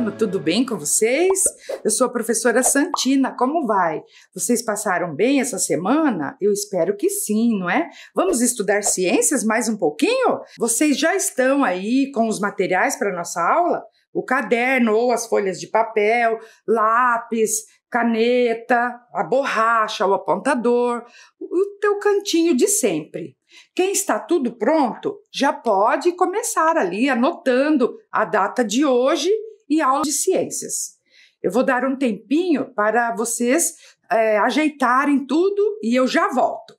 ano, tudo bem com vocês? Eu sou a professora Santina, como vai? Vocês passaram bem essa semana? Eu espero que sim, não é? Vamos estudar ciências mais um pouquinho? Vocês já estão aí com os materiais para nossa aula? O caderno ou as folhas de papel, lápis, caneta, a borracha, o apontador, o teu cantinho de sempre. Quem está tudo pronto já pode começar ali anotando a data de hoje e aula de ciências. Eu vou dar um tempinho para vocês ajeitarem tudo e eu já volto.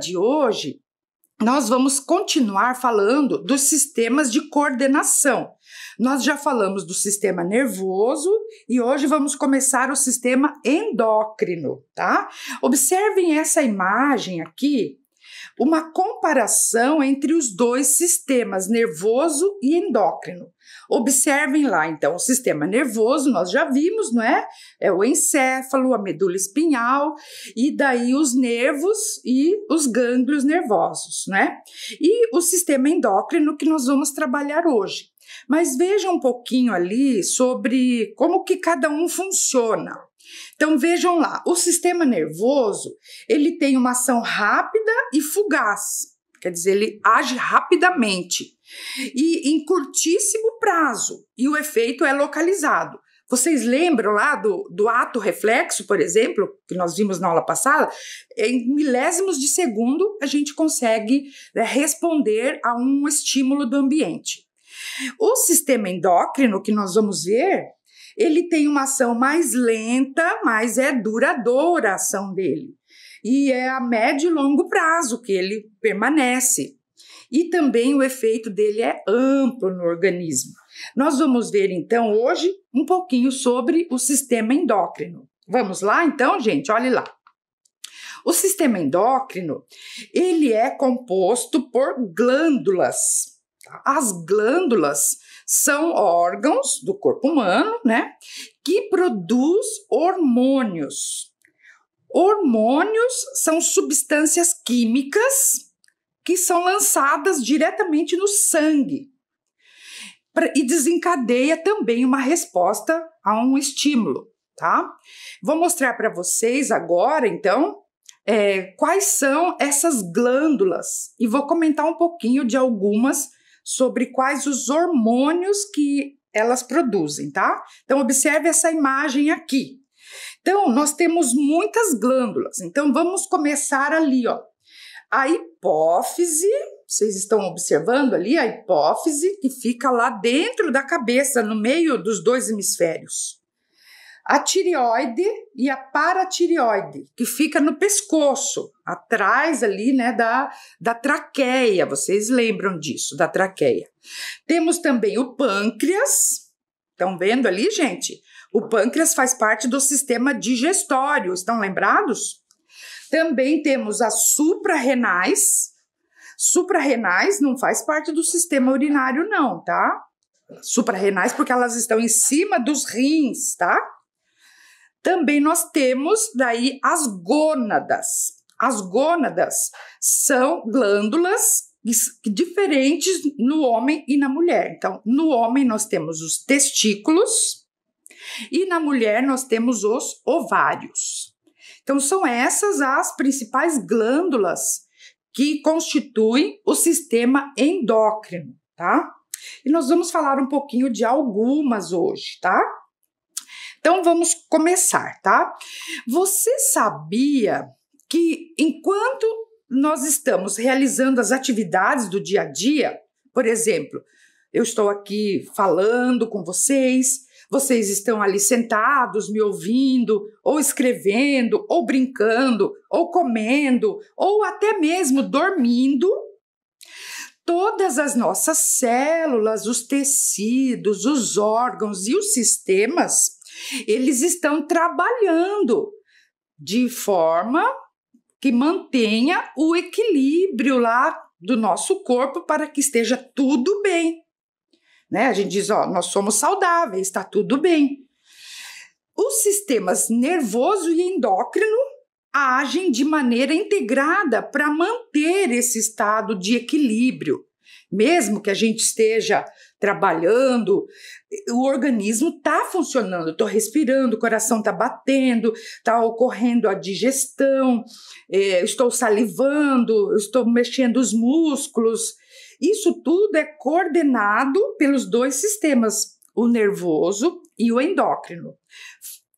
de hoje, nós vamos continuar falando dos sistemas de coordenação. Nós já falamos do sistema nervoso e hoje vamos começar o sistema endócrino, tá? Observem essa imagem aqui, uma comparação entre os dois sistemas, nervoso e endócrino. Observem lá, então, o sistema nervoso, nós já vimos, não é? É o encéfalo, a medula espinhal, e daí os nervos e os gânglios nervosos, né? E o sistema endócrino que nós vamos trabalhar hoje. Mas vejam um pouquinho ali sobre como que cada um funciona. Então vejam lá, o sistema nervoso, ele tem uma ação rápida e fugaz, quer dizer, ele age rapidamente e em curtíssimo prazo, e o efeito é localizado. Vocês lembram lá do ato reflexo, por exemplo, que nós vimos na aula passada? Em milésimos de segundo a gente consegue responder a um estímulo do ambiente. O sistema endócrino, que nós vamos ver, ele tem uma ação mais lenta, mas é duradoura a ação dele. E é a médio e longo prazo que ele permanece. E também o efeito dele é amplo no organismo. Nós vamos ver, então, hoje, um pouquinho sobre o sistema endócrino. Vamos lá, então, gente? Olhe lá. O sistema endócrino, ele é composto por glândulas. As glândulas são órgãos do corpo humano, né, que produz hormônios. Hormônios são substâncias químicas que são lançadas diretamente no sangue e desencadeia também uma resposta a um estímulo, tá? Vou mostrar para vocês agora, então, quais são essas glândulas e vou comentar um pouquinho de algumas sobre quais os hormônios que elas produzem, tá? Então, observe essa imagem aqui. Então, nós temos muitas glândulas. Então, vamos começar ali, ó. A hipófise, vocês estão observando ali a hipófise que fica lá dentro da cabeça, no meio dos dois hemisférios. A tireoide e a paratireoide, que fica no pescoço, atrás ali, né, da traqueia, vocês lembram disso, da traqueia. Temos também o pâncreas, estão vendo ali, gente? O pâncreas faz parte do sistema digestório, estão lembrados? Também temos as suprarrenais. Suprarrenais não faz parte do sistema urinário não, tá? Suprarrenais porque elas estão em cima dos rins, tá? Também nós temos daí as gônadas. As gônadas são glândulas diferentes no homem e na mulher. Então, no homem nós temos os testículos e na mulher nós temos os ovários. Então, são essas as principais glândulas que constituem o sistema endócrino, tá? E nós vamos falar um pouquinho de algumas hoje, tá? Então, vamos começar, tá? Você sabia que enquanto nós estamos realizando as atividades do dia a dia, por exemplo, eu estou aqui falando com vocês, vocês estão ali sentados, me ouvindo, ou escrevendo, ou brincando, ou comendo, ou até mesmo dormindo, todas as nossas células, os tecidos, os órgãos e os sistemas, eles estão trabalhando de forma que mantenha o equilíbrio lá do nosso corpo para que esteja tudo bem. Né? A gente diz, ó, nós somos saudáveis, está tudo bem. Os sistemas nervoso e endócrino agem de maneira integrada para manter esse estado de equilíbrio. Mesmo que a gente esteja trabalhando, o organismo está funcionando, estou respirando, o coração está batendo, está ocorrendo a digestão, estou salivando, estou mexendo os músculos. Isso tudo é coordenado pelos dois sistemas, o nervoso e o endócrino,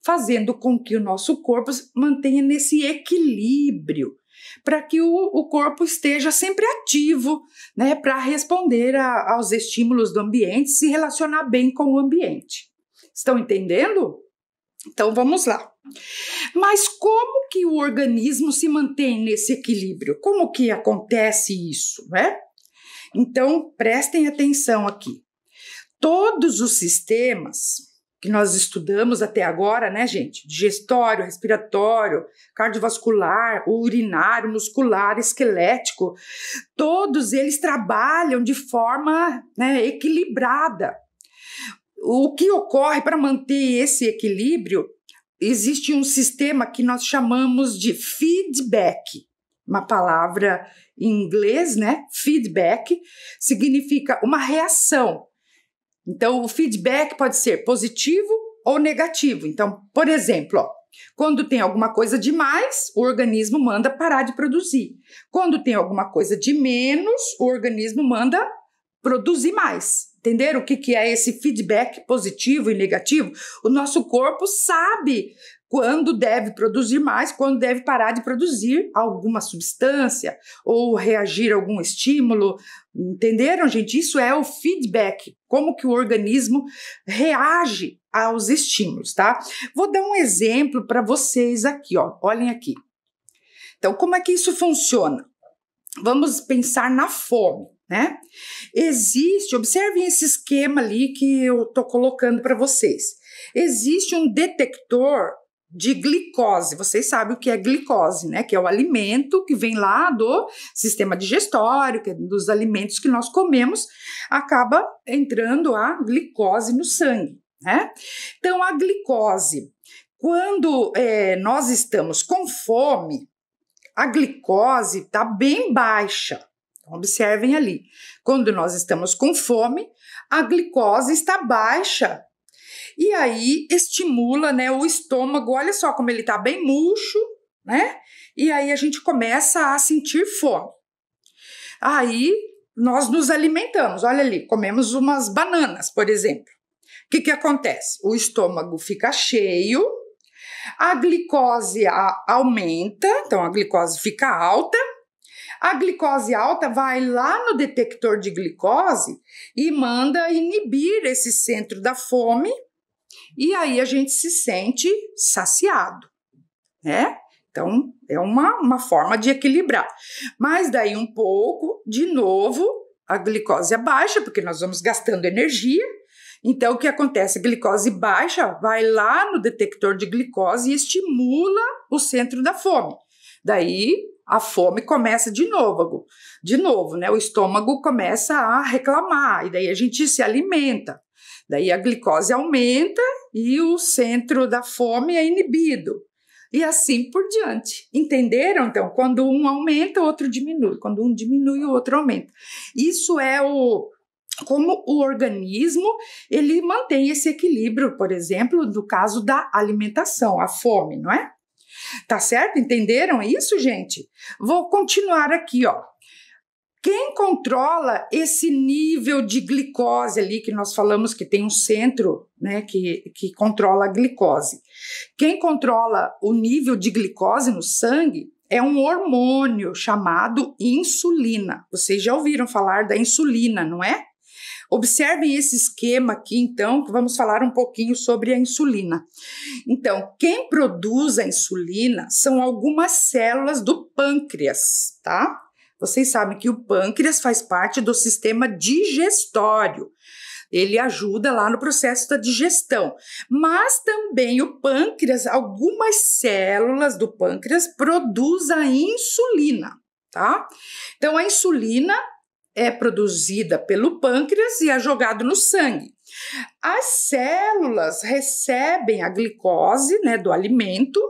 fazendo com que o nosso corpo mantenha nesse equilíbrio, para que o corpo esteja sempre ativo, né, para responder aos estímulos do ambiente, se relacionar bem com o ambiente. Estão entendendo? Então, vamos lá. Mas como que o organismo se mantém nesse equilíbrio? Como que acontece isso, né? Então, prestem atenção aqui. Todos os sistemas que nós estudamos até agora, né, gente? Digestório, respiratório, cardiovascular, urinário, muscular, esquelético, todos eles trabalham de forma, né, equilibrada. O que ocorre para manter esse equilíbrio? Existe um sistema que nós chamamos de feedback, uma palavra em inglês, né? Feedback significa uma reação. Então, o feedback pode ser positivo ou negativo. Então, por exemplo, ó, quando tem alguma coisa demais, o organismo manda parar de produzir. Quando tem alguma coisa de menos, o organismo manda produzir mais. Entenderam o que é esse feedback positivo e negativo? O nosso corpo sabe quando deve produzir mais, quando deve parar de produzir alguma substância ou reagir a algum estímulo. Entenderam, gente? Isso é o feedback, como que o organismo reage aos estímulos, tá? Vou dar um exemplo para vocês aqui, ó. Olhem aqui. Então, como é que isso funciona? Vamos pensar na fome, né? Observem esse esquema ali que eu tô colocando para vocês. Existe um detector de glicose. Vocês sabem o que é glicose, né? Que é o alimento que vem lá do sistema digestório, que é dos alimentos que nós comemos, acaba entrando a glicose no sangue, né? Então, a glicose, quando nós estamos com fome, a glicose está bem baixa. Então, observem ali. Quando nós estamos com fome, a glicose está baixa. E aí estimula, né, o estômago. Olha só como ele está bem murcho, né? E aí a gente começa a sentir fome. Aí nós nos alimentamos. Olha ali, comemos umas bananas, por exemplo. O que acontece? O estômago fica cheio, a glicose aumenta, então a glicose fica alta. A glicose alta vai lá no detector de glicose e manda inibir esse centro da fome, e aí a gente se sente saciado, né? Então, é uma forma de equilibrar. Mas daí um pouco, de novo, a glicose é baixa, porque nós vamos gastando energia. Então, o que acontece? A glicose baixa vai lá no detector de glicose e estimula o centro da fome. Daí, a fome começa de novo, né? O estômago começa a reclamar, e daí a gente se alimenta. Daí a glicose aumenta e o centro da fome é inibido. E assim por diante. Entenderam? Então, quando um aumenta, o outro diminui. Quando um diminui, o outro aumenta. Isso é como o organismo ele mantém esse equilíbrio, por exemplo, no caso da alimentação, a fome, não é? Tá certo? Entenderam isso, gente? Vou continuar aqui, ó. Quem controla esse nível de glicose ali, que nós falamos que tem um centro, né, que controla a glicose. Quem controla o nível de glicose no sangue é um hormônio chamado insulina. Vocês já ouviram falar da insulina, não é? Observem esse esquema aqui, então, que vamos falar um pouquinho sobre a insulina. Então, quem produz a insulina são algumas células do pâncreas, tá? Vocês sabem que o pâncreas faz parte do sistema digestório. Ele ajuda lá no processo da digestão. Mas também o pâncreas, algumas células do pâncreas produzem a insulina, tá? Então, a insulina é produzida pelo pâncreas e é jogado no sangue. As células recebem a glicose, né, do alimento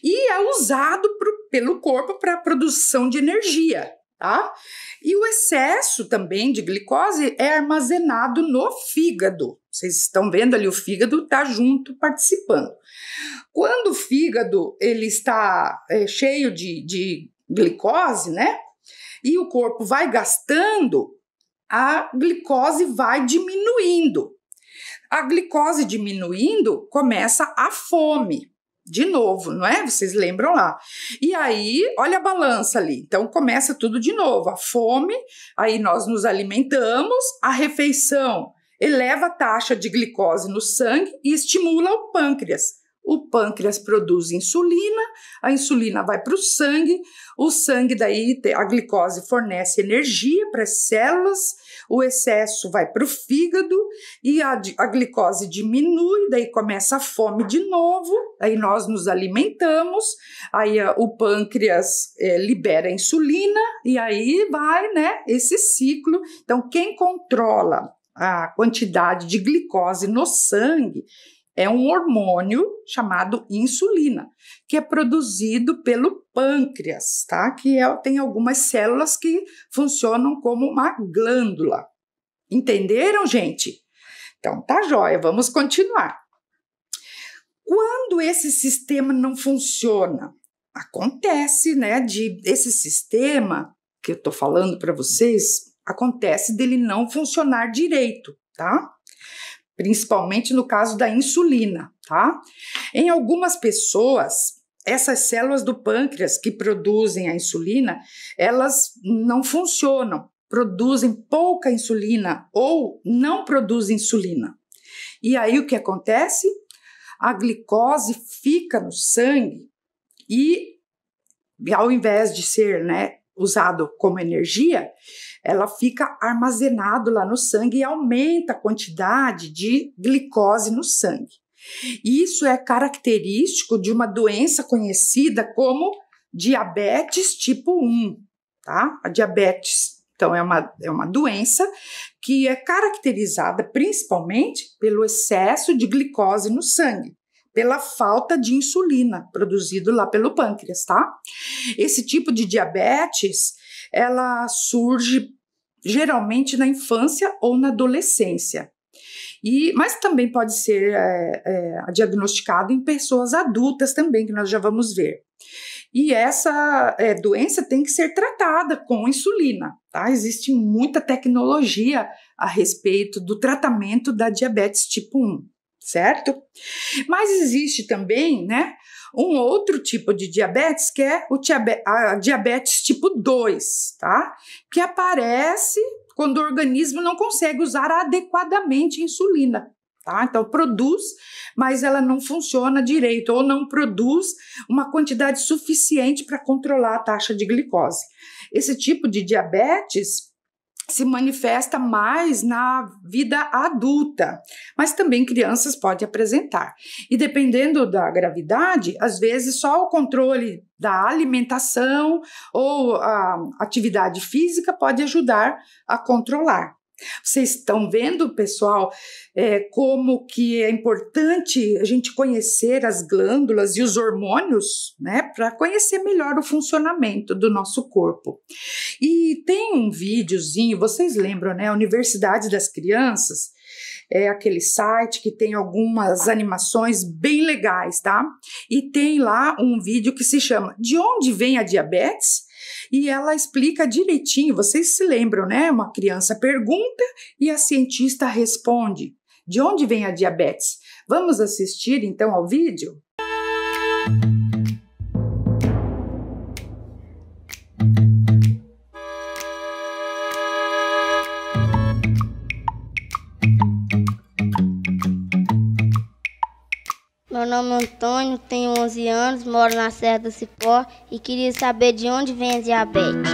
e é usado pelo corpo para a produção de energia, tá? E o excesso também de glicose é armazenado no fígado. Vocês estão vendo ali, o fígado está junto, participando. Quando o fígado ele está cheio de glicose, né? E o corpo vai gastando, a glicose vai diminuindo. A glicose diminuindo, começa a fome. De novo, não é? Vocês lembram lá. E aí, olha a balança ali. Então, começa tudo de novo. A fome, aí nós nos alimentamos, a refeição eleva a taxa de glicose no sangue e estimula o pâncreas. o pâncreas produz insulina, a insulina vai para o sangue daí, a glicose fornece energia para as células, o excesso vai para o fígado e a glicose diminui, daí começa a fome de novo, aí nós nos alimentamos, aí o pâncreas libera insulina e aí vai, né, esse ciclo. Então, quem controla a quantidade de glicose no sangue é um hormônio chamado insulina, que é produzido pelo pâncreas, tá? Tem algumas células que funcionam como uma glândula. Entenderam, gente? Então, tá joia, vamos continuar. Quando esse sistema não funciona, acontece, né, esse sistema que eu tô falando para vocês, acontece dele não funcionar direito, tá? Principalmente no caso da insulina, tá? Em algumas pessoas, essas células do pâncreas que produzem a insulina, elas não funcionam, produzem pouca insulina ou não produzem insulina. E aí o que acontece? A glicose fica no sangue e ao invés de ser, né, usado como energia, ela fica armazenado lá no sangue e aumenta a quantidade de glicose no sangue. Isso é característico de uma doença conhecida como diabetes tipo 1, tá? A diabetes, então, é uma doença que é caracterizada principalmente pelo excesso de glicose no sangue, pela falta de insulina produzido lá pelo pâncreas, tá? Esse tipo de diabetes, ela surge geralmente na infância ou na adolescência, mas também pode ser diagnosticado em pessoas adultas também, que nós já vamos ver. E essa doença tem que ser tratada com insulina, tá? Existe muita tecnologia a respeito do tratamento da diabetes tipo 1. Certo? Mas existe também, né, um outro tipo de diabetes, que é a diabetes tipo 2, tá? Que aparece quando o organismo não consegue usar adequadamente a insulina, tá? Então, produz, mas ela não funciona direito, ou não produz uma quantidade suficiente para controlar a taxa de glicose. Esse tipo de diabetes se manifesta mais na vida adulta, mas também crianças podem apresentar. E dependendo da gravidade, às vezes só o controle da alimentação ou a atividade física pode ajudar a controlar. Vocês estão vendo, pessoal, como que é importante a gente conhecer as glândulas e os hormônios, né, para conhecer melhor o funcionamento do nosso corpo. E tem um videozinho, vocês lembram, né, Universidade das Crianças, é aquele site que tem algumas animações bem legais, tá? E tem lá um vídeo que se chama De Onde Vem a Diabetes? E ela explica direitinho, vocês se lembram, né? Uma criança pergunta e a cientista responde. De onde vem a diabetes? Vamos assistir então ao vídeo? Meu nome é Antônio, tenho 11 anos, moro na Serra do Cipó e queria saber de onde vem a diabetes.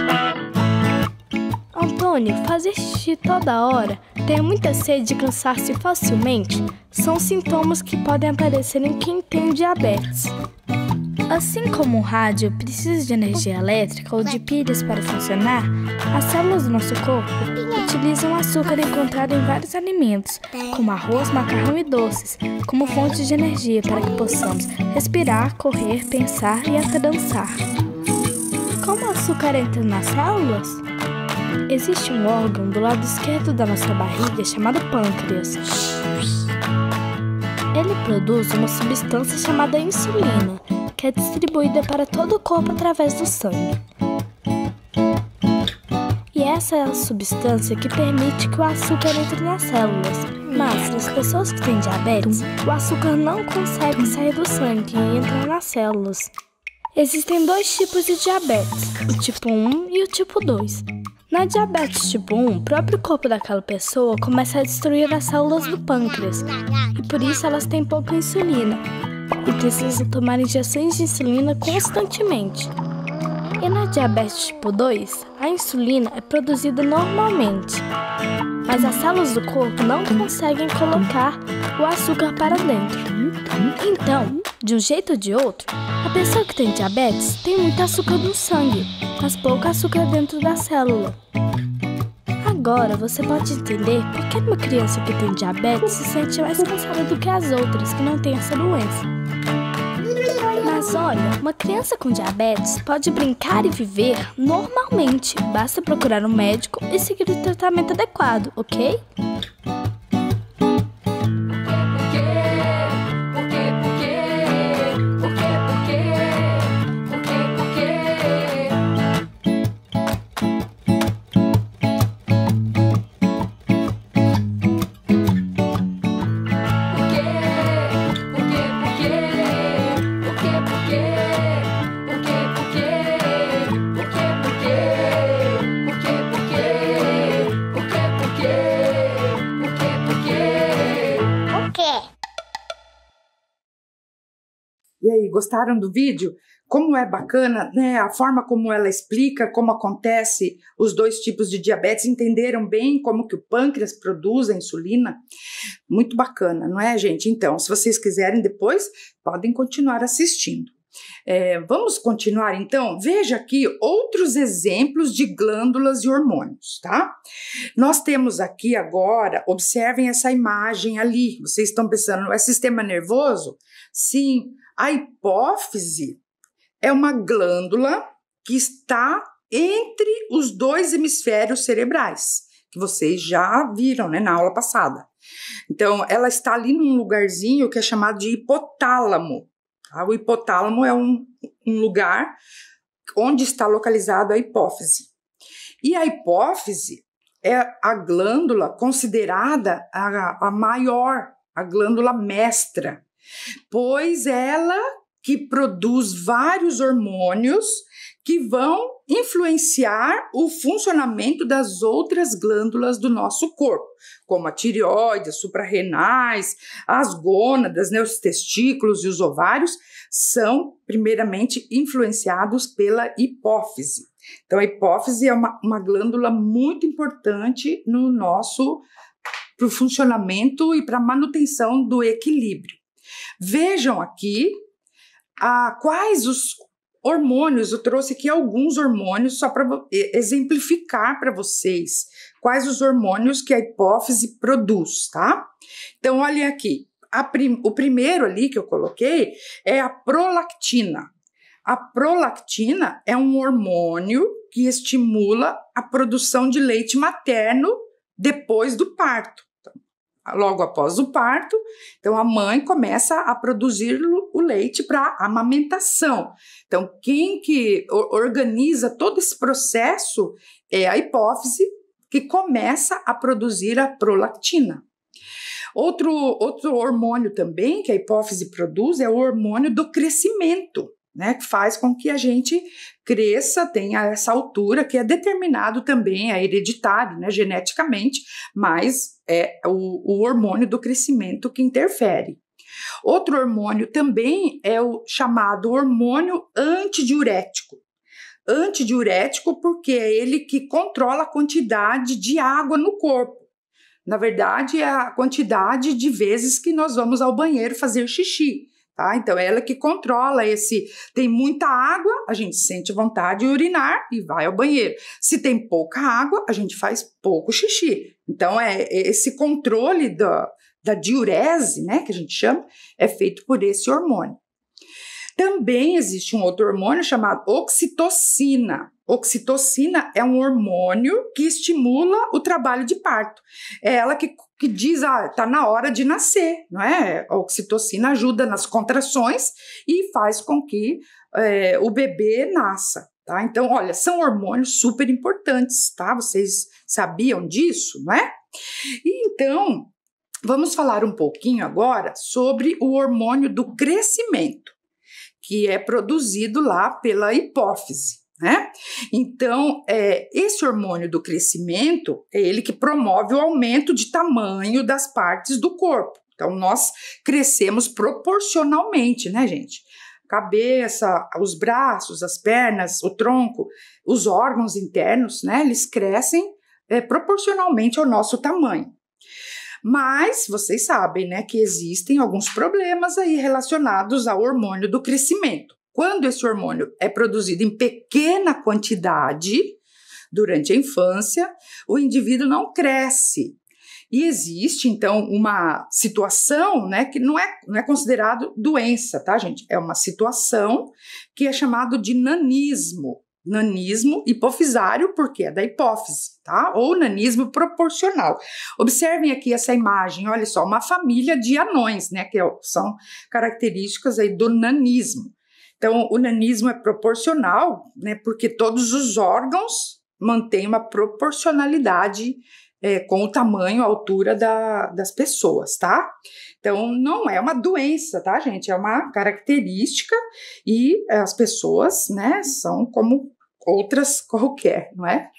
Antônio, fazer xixi toda hora, ter muita sede e cansar-se facilmente são sintomas que podem aparecer em quem tem diabetes. Assim como o rádio precisa de energia elétrica ou de pilhas para funcionar, as células do nosso corpo utilizam açúcar encontrado em vários alimentos, como arroz, macarrão e doces, como fonte de energia para que possamos respirar, correr, pensar e até dançar. Como o açúcar entra nas células? Existe um órgão do lado esquerdo da nossa barriga chamado pâncreas. Ele produz uma substância chamada insulina, que é distribuída para todo o corpo através do sangue. E essa é a substância que permite que o açúcar entre nas células. Mas, nas pessoas que têm diabetes, o açúcar não consegue sair do sangue e entrar nas células. Existem dois tipos de diabetes, o tipo 1 e o tipo 2. Na diabetes tipo 1, o próprio corpo daquela pessoa começa a destruir as células do pâncreas, e por isso elas têm pouca insulina. e precisam tomar injeções de insulina constantemente. E na diabetes tipo 2, a insulina é produzida normalmente, mas as células do corpo não conseguem colocar o açúcar para dentro. Então, de um jeito ou de outro, a pessoa que tem diabetes tem muito açúcar no sangue, mas pouco açúcar dentro da célula. Agora você pode entender por que uma criança que tem diabetes se sente mais cansada do que as outras que não têm essa doença. Mas olha, uma criança com diabetes pode brincar e viver normalmente. Basta procurar um médico e seguir o tratamento adequado, ok? E aí, gostaram do vídeo? Como é bacana, né? A forma como ela explica como acontece os dois tipos de diabetes, entenderam bem como que o pâncreas produz a insulina? Muito bacana, não é, gente? Então, se vocês quiserem depois, podem continuar assistindo. Vamos continuar então? Veja aqui outros exemplos de glândulas e hormônios, tá? Nós temos aqui agora, observem essa imagem ali. Vocês estão pensando, é sistema nervoso? Sim. A hipófise é uma glândula que está entre os dois hemisférios cerebrais, que vocês já viram, né, na aula passada. Então, ela está ali num lugarzinho que é chamado de hipotálamo. Tá? O hipotálamo é um lugar onde está localizada a hipófise. E a hipófise é a glândula considerada a maior, a glândula mestra, pois ela que produz vários hormônios que vão influenciar o funcionamento das outras glândulas do nosso corpo, como a tireoide, as suprarrenais, as gônadas, né, os testículos e os ovários, são primeiramente influenciados pela hipófise. Então, a hipófise é uma glândula muito importante no nosso pro funcionamento e para a manutenção do equilíbrio. Vejam aqui quais os hormônios, eu trouxe aqui alguns hormônios só para exemplificar para vocês quais os hormônios que a hipófise produz, tá? Então, olhem aqui, o primeiro ali que eu coloquei é a prolactina. A prolactina é um hormônio que estimula a produção de leite materno depois do parto. Logo após o parto, então a mãe começa a produzir o leite para amamentação. Então, quem que organiza todo esse processo é a hipófise, que começa a produzir a prolactina. Outro hormônio também que a hipófise produz é o hormônio do crescimento, né, que faz com que a gente cresça, tenha essa altura, que é determinado também, é hereditário, né, geneticamente, mas é o hormônio do crescimento que interfere. Outro hormônio também é o chamado hormônio antidiurético. Antidiurético porque é ele que controla a quantidade de água no corpo. Na verdade, é a quantidade de vezes que nós vamos ao banheiro fazer xixi. Tá? Então, ela que controla tem muita água, a gente sente vontade de urinar e vai ao banheiro. Se tem pouca água, a gente faz pouco xixi. Então, esse controle da diurese, né, que a gente chama, é feito por esse hormônio. Também existe um outro hormônio chamado oxitocina. Oxitocina é um hormônio que estimula o trabalho de parto. É ela que diz, tá na hora de nascer, não é? A oxitocina ajuda nas contrações e faz com que o bebê nasça, tá? Então, olha, são hormônios super importantes, tá? Vocês sabiam disso, não é? E então, vamos falar um pouquinho agora sobre o hormônio do crescimento, que é produzido lá pela hipófise, né? Então, esse hormônio do crescimento é ele que promove o aumento de tamanho das partes do corpo. Então, nós crescemos proporcionalmente, né, gente? Cabeça, os braços, as pernas, o tronco, os órgãos internos, né? Eles crescem proporcionalmente ao nosso tamanho. Mas vocês sabem, né, que existem alguns problemas aí relacionados ao hormônio do crescimento. Quando esse hormônio é produzido em pequena quantidade durante a infância, o indivíduo não cresce. E existe, então, uma situação, né, que não é considerado doença, tá, gente? É uma situação que é chamado de nanismo. Nanismo hipofisário, porque é da hipófise, tá? Ou nanismo proporcional. Observem aqui essa imagem, olha só, uma família de anões, né, que são características aí do nanismo. Então, o nanismo é proporcional, né, porque todos os órgãos mantêm uma proporcionalidade com o tamanho, a altura das pessoas, tá? Então, não é uma doença, tá, gente? É uma característica e as pessoas, né, são como outras qualquer, não é?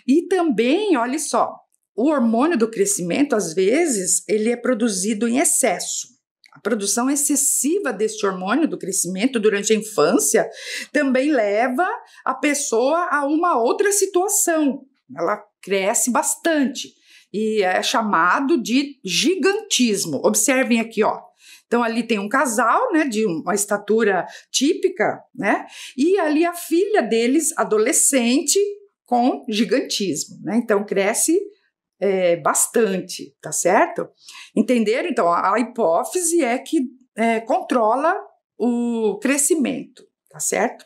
E também, olha só, o hormônio do crescimento, às vezes, ele é produzido em excesso. A produção excessiva deste hormônio do crescimento durante a infância também leva a pessoa a uma outra situação. Ela cresce bastante e é chamado de gigantismo. Observem aqui, ó. Então, ali tem um casal, né, de uma estatura típica, né, e ali a filha deles, adolescente, com gigantismo, né, então cresce bastante, tá certo? Entenderam? Então, a hipófise é que controla o crescimento, tá certo?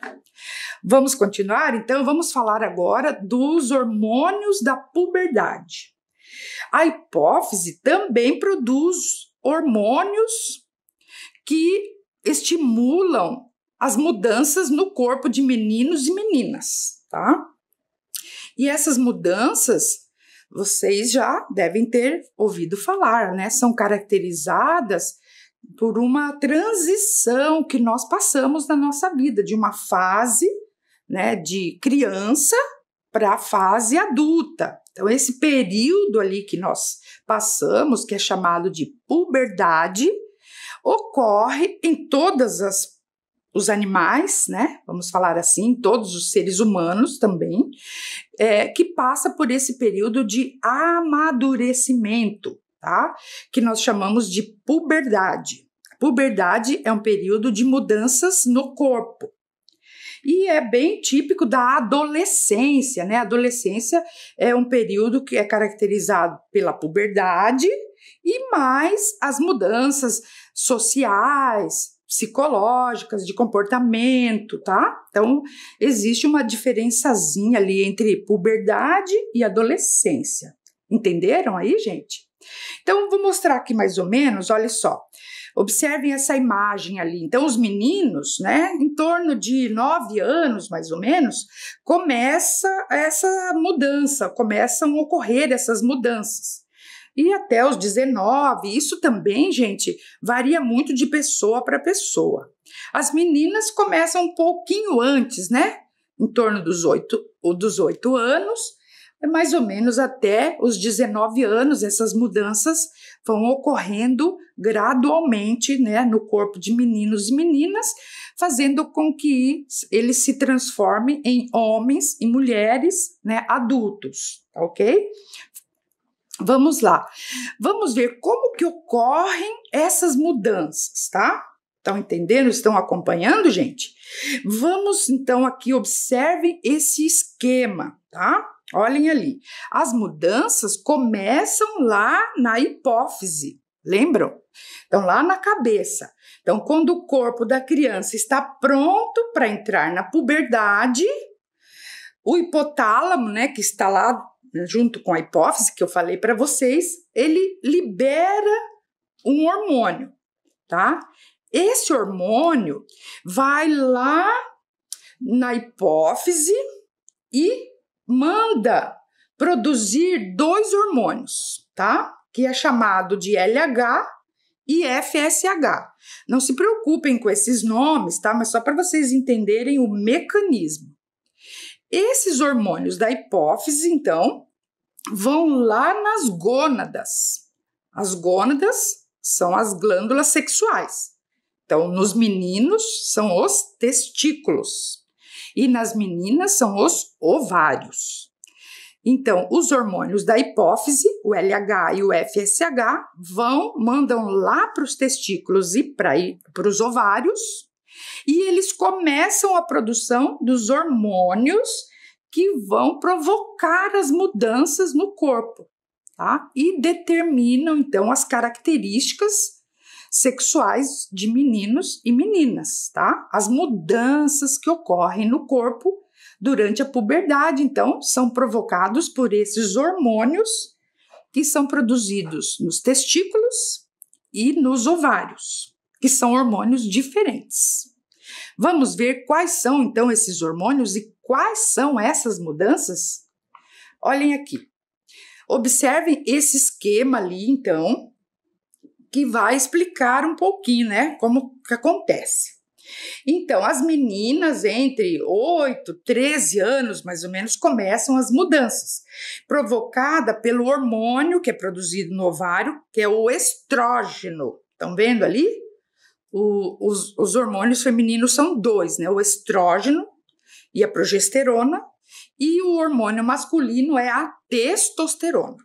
Vamos continuar? Então, vamos falar agora dos hormônios da puberdade. A hipófise também produz hormônios que estimulam as mudanças no corpo de meninos e meninas, tá? E essas mudanças, vocês já devem ter ouvido falar, né? São caracterizadas por uma transição que nós passamos na nossa vida, de uma fase, né, de criança para a fase adulta. Então, esse período ali que nós passamos, que é chamado de puberdade, ocorre em todos os animais, né? Vamos falar assim, todos os seres humanos também, que passa por esse período de amadurecimento, tá? Que nós chamamos de puberdade. Puberdade é um período de mudanças no corpo. E é bem típico da adolescência, né? A adolescência é um período que é caracterizado pela puberdade e mais as mudanças sociais, psicológicas, de comportamento, tá? Então, existe uma diferençazinha ali entre puberdade e adolescência. Entenderam aí, gente? Então, vou mostrar aqui mais ou menos, olha só. Observem essa imagem ali. Então, os meninos, né, em torno de 9 anos, mais ou menos, começa essa mudança, começam a ocorrer essas mudanças. E até os 19, isso também, gente, varia muito de pessoa para pessoa. As meninas começam um pouquinho antes, né, em torno dos 8 anos, mais ou menos até os 19 anos, essas mudanças vão ocorrendo gradualmente, né, no corpo de meninos e meninas, fazendo com que eles se transformem em homens e mulheres, né, adultos, ok? Vamos lá. Vamos ver como que ocorrem essas mudanças, tá? Estão entendendo? Estão acompanhando, gente? Vamos, então, aqui, observem esse esquema, tá? Olhem ali. As mudanças começam lá na hipófise, lembram? Então, lá na cabeça. Então, quando o corpo da criança está pronto para entrar na puberdade, o hipotálamo, né, que está lá junto com a hipófise, que eu falei para vocês, ele libera um hormônio, tá? Esse hormônio vai lá na hipófise e manda produzir 2 hormônios, tá? Que é chamado de LH e FSH. Não se preocupem com esses nomes, tá? Mas só para vocês entenderem o mecanismo. Esses hormônios da hipófise, então, vão lá nas gônadas. As gônadas são as glândulas sexuais. Então, nos meninos são os testículos e nas meninas são os ovários. Então, os hormônios da hipófise, o LH e o FSH, mandam lá para os testículos e para os ovários, e eles começam a produção dos hormônios que vão provocar as mudanças no corpo, tá? E determinam, então, as características sexuais de meninos e meninas, tá? As mudanças que ocorrem no corpo durante a puberdade, então, são provocados por esses hormônios que são produzidos nos testículos e nos ovários, que são hormônios diferentes. Vamos ver quais são, então, esses hormônios e quais são essas mudanças? Olhem aqui. Observem esse esquema ali, então, que vai explicar um pouquinho, né, como que acontece. Então, as meninas entre 8 e 13 anos, mais ou menos, começam as mudanças, provocada pelo hormônio que é produzido no ovário, que é o estrógeno. Estão vendo ali? Os hormônios femininos são dois, né? O estrógeno e a progesterona, e o hormônio masculino é a testosterona.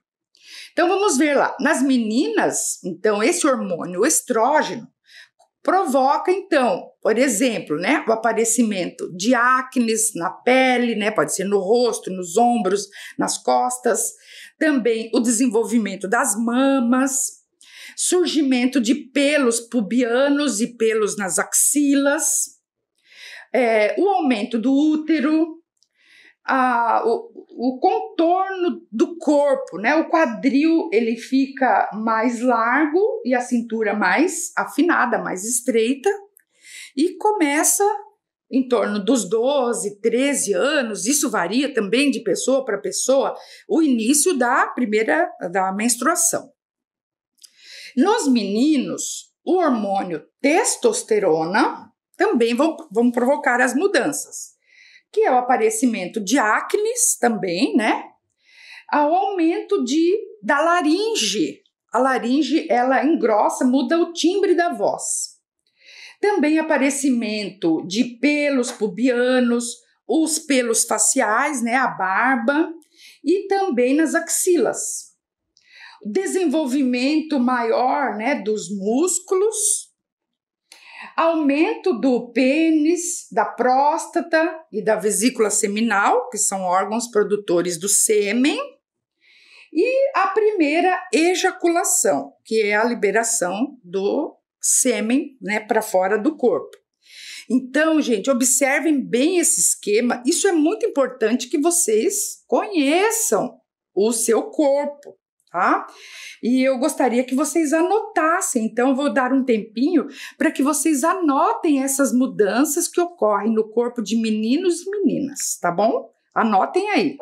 Então, vamos ver lá. Nas meninas, então, esse hormônio, o estrógeno, provoca, então, por exemplo, né, o aparecimento de acnes na pele, né, pode ser no rosto, nos ombros, nas costas, também o desenvolvimento das mamas, surgimento de pelos pubianos e pelos nas axilas, o aumento do útero, o contorno do corpo, né? O quadril ele fica mais largo e a cintura mais afinada, mais estreita, e começa em torno dos 12, 13 anos, isso varia também de pessoa para pessoa, o início da menstruação. Nos meninos, o hormônio testosterona também vão provocar as mudanças, que é o aparecimento de acnes também, né? O aumento da laringe. A laringe, ela engrossa, muda o timbre da voz. Também aparecimento de pelos pubianos, os pelos faciais, né? A barba, e também nas axilas. Desenvolvimento maior, né? Dos músculos, aumento do pênis, da próstata e da vesícula seminal, que são órgãos produtores do sêmen, e a primeira ejaculação, que é a liberação do sêmen, né, para fora do corpo. Então, gente, observem bem esse esquema. Isso é muito importante que vocês conheçam o seu corpo, tá? E eu gostaria que vocês anotassem, então eu vou dar um tempinho para que vocês anotem essas mudanças que ocorrem no corpo de meninos e meninas, tá bom? Anotem aí.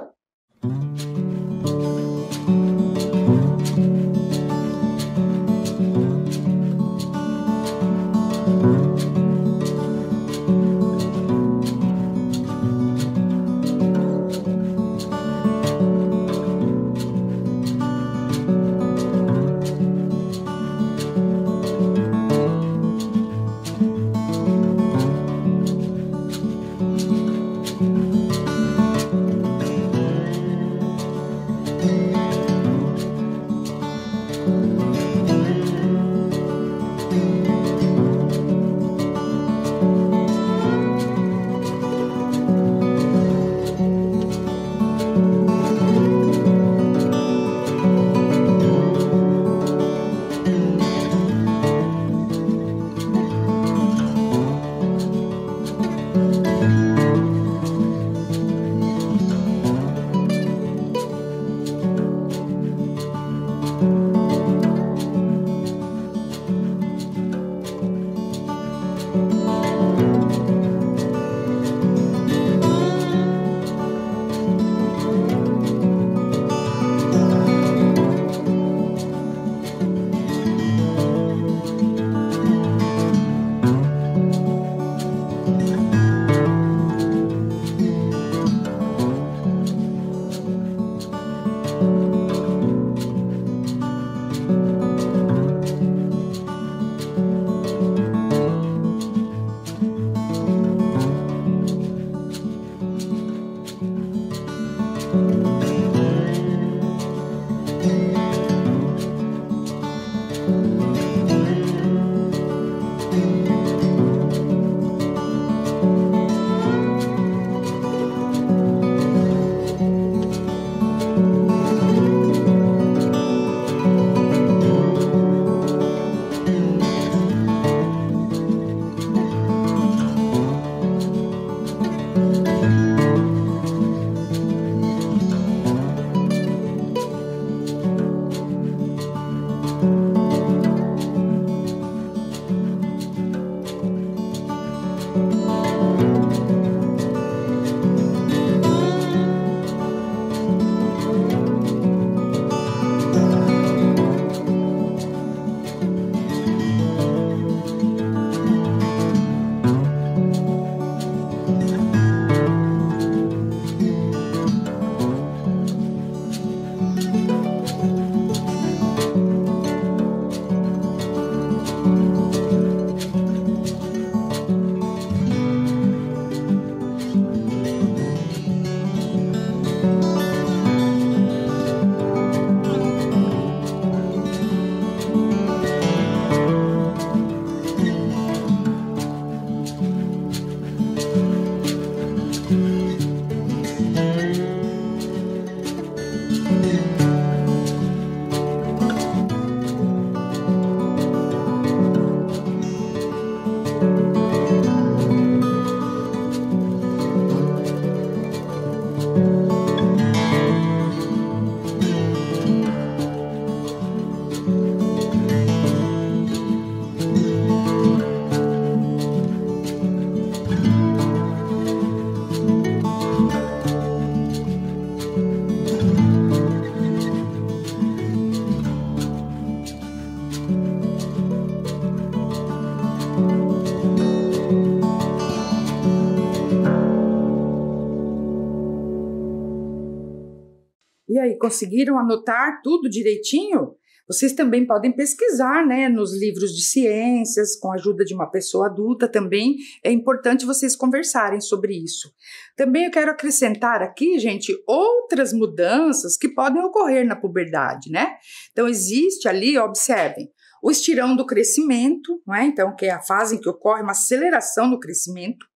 aí, conseguiram anotar tudo direitinho? Vocês também podem pesquisar, né, nos livros de ciências, com a ajuda de uma pessoa adulta também. É importante vocês conversarem sobre isso. Também eu quero acrescentar aqui, gente, outras mudanças que podem ocorrer na puberdade, né? Então, existe ali, observem, o estirão do crescimento, não é? Então, que é a fase em que ocorre uma aceleração no crescimento.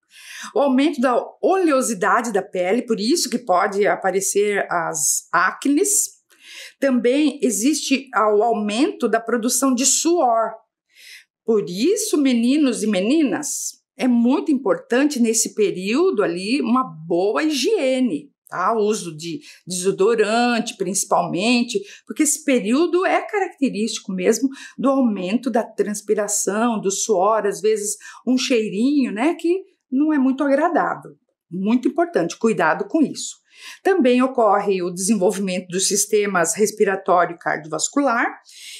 O aumento da oleosidade da pele, por isso que pode aparecer as acnes. Também existe o aumento da produção de suor. Por isso, meninos e meninas, é muito importante nesse período ali uma boa higiene, tá? O uso de desodorante, principalmente, porque esse período é característico mesmo do aumento da transpiração, do suor, às vezes um cheirinho, né, que não é muito agradável. Muito importante, cuidado com isso. Também ocorre o desenvolvimento dos sistemas respiratório e cardiovascular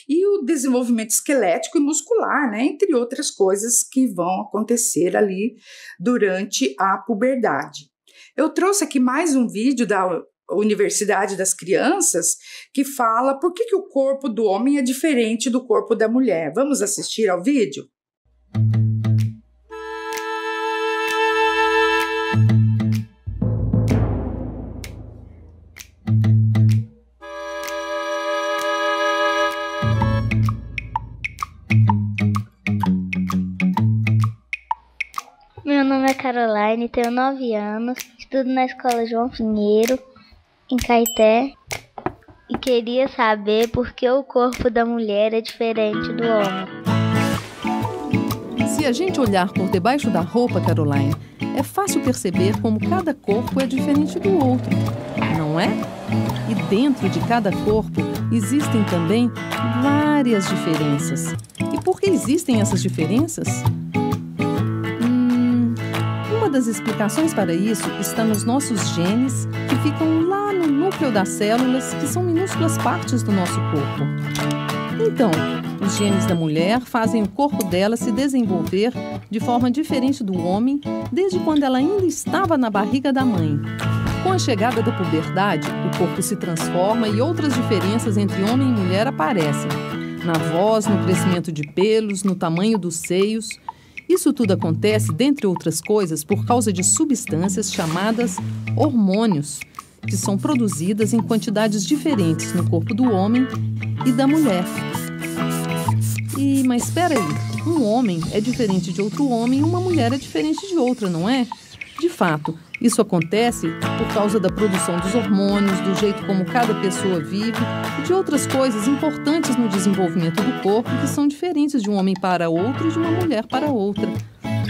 e o desenvolvimento esquelético e muscular, né, entre outras coisas que vão acontecer ali durante a puberdade. Eu trouxe aqui mais um vídeo da Universidade das Crianças que fala por que o corpo do homem é diferente do corpo da mulher. Vamos assistir ao vídeo? Meu nome é Caroline, tenho 9 anos, estudo na escola João Pinheiro, em Caeté, e queria saber por que o corpo da mulher é diferente do homem. Se a gente olhar por debaixo da roupa, Caroline, é fácil perceber como cada corpo é diferente do outro, não é? E dentro de cada corpo existem também várias diferenças. E por que existem essas diferenças? Uma das explicações para isso está nos nossos genes, que ficam lá no núcleo das células, que são minúsculas partes do nosso corpo. Então, os genes da mulher fazem o corpo dela se desenvolver de forma diferente do homem desde quando ela ainda estava na barriga da mãe. Com a chegada da puberdade, o corpo se transforma e outras diferenças entre homem e mulher aparecem. Na voz, no crescimento de pelos, no tamanho dos seios. Isso tudo acontece, dentre outras coisas, por causa de substâncias chamadas hormônios, que são produzidas em quantidades diferentes no corpo do homem e da mulher. Mas espera aí, um homem é diferente de outro homem e uma mulher é diferente de outra, não é? De fato, isso acontece por causa da produção dos hormônios, do jeito como cada pessoa vive e de outras coisas importantes no desenvolvimento do corpo que são diferentes de um homem para outro e de uma mulher para outra.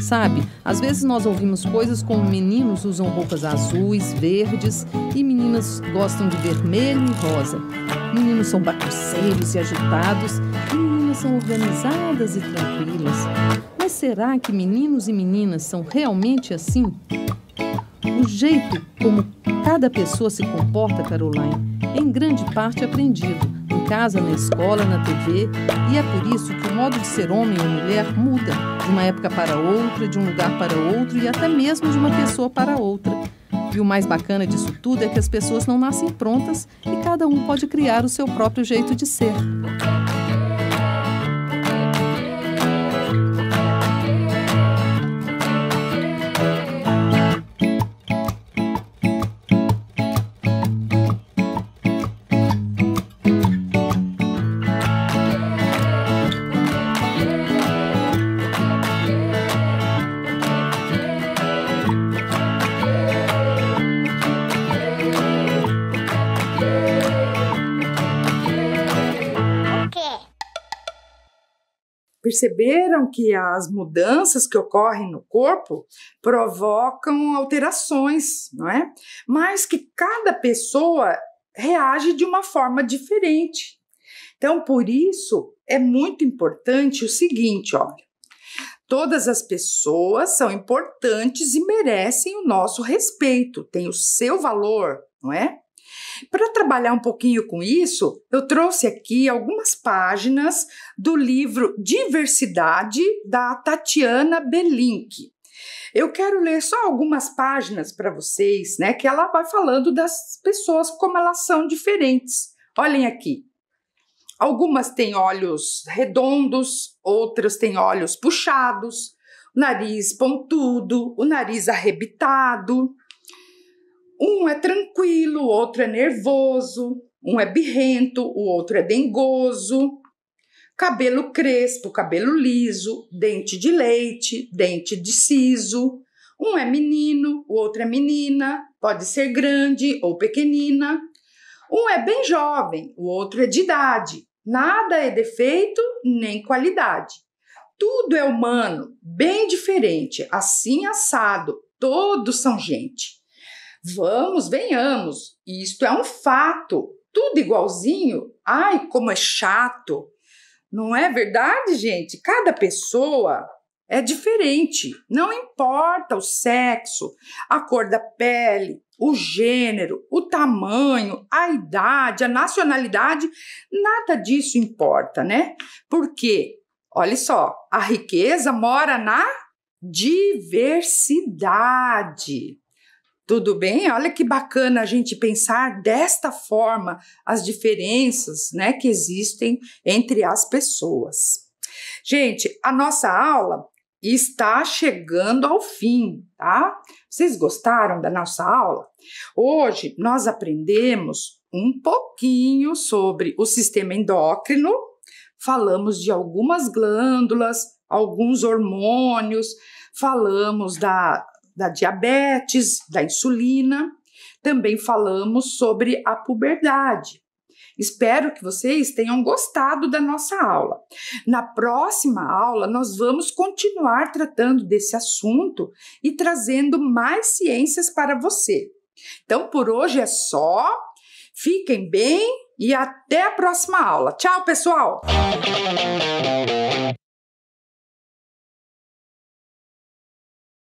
Sabe, às vezes nós ouvimos coisas como meninos usam roupas azuis, verdes e meninas gostam de vermelho e rosa. Meninos são bagunceiros e agitados e meninas são organizadas e tranquilas. Mas será que meninos e meninas são realmente assim? O jeito como cada pessoa se comporta, Caroline, é em grande parte aprendido, em casa, na escola, na TV, e é por isso que o modo de ser homem ou mulher muda de uma época para outra, de um lugar para outro e até mesmo de uma pessoa para outra. E o mais bacana disso tudo é que as pessoas não nascem prontas e cada um pode criar o seu próprio jeito de ser. Perceberam que as mudanças que ocorrem no corpo provocam alterações, não é? Mas que cada pessoa reage de uma forma diferente. Então, por isso, é muito importante o seguinte, olha. Todas as pessoas são importantes e merecem o nosso respeito, têm o seu valor, não é? Para trabalhar um pouquinho com isso, eu trouxe aqui algumas páginas do livro Diversidade, da Tatiana Belink. Eu quero ler só algumas páginas para vocês, né? Que ela vai falando das pessoas como elas são diferentes. Olhem aqui. Algumas têm olhos redondos, outras têm olhos puxados, o nariz pontudo, o nariz arrebitado. Um é tranquilo, o outro é nervoso, um é birrento, o outro é dengoso. Cabelo crespo, cabelo liso, dente de leite, dente de siso. Um é menino, o outro é menina, pode ser grande ou pequenina. Um é bem jovem, o outro é de idade. Nada é defeito nem qualidade. Tudo é humano, bem diferente, assim assado, todos são gente. Vamos, venhamos, isto é um fato, tudo igualzinho, ai, como é chato. Não é verdade, gente? Cada pessoa é diferente, não importa o sexo, a cor da pele, o gênero, o tamanho, a idade, a nacionalidade, nada disso importa, né? Porque, olha só, a riqueza mora na diversidade. Tudo bem? Olha que bacana a gente pensar desta forma as diferenças, né, que existem entre as pessoas. Gente, a nossa aula está chegando ao fim, tá? Vocês gostaram da nossa aula? Hoje nós aprendemos um pouquinho sobre o sistema endócrino, falamos de algumas glândulas, alguns hormônios, falamos da diabetes, da insulina, também falamos sobre a puberdade. Espero que vocês tenham gostado da nossa aula. Na próxima aula, nós vamos continuar tratando desse assunto e trazendo mais ciências para você. Então, por hoje é só. Fiquem bem e até a próxima aula. Tchau, pessoal!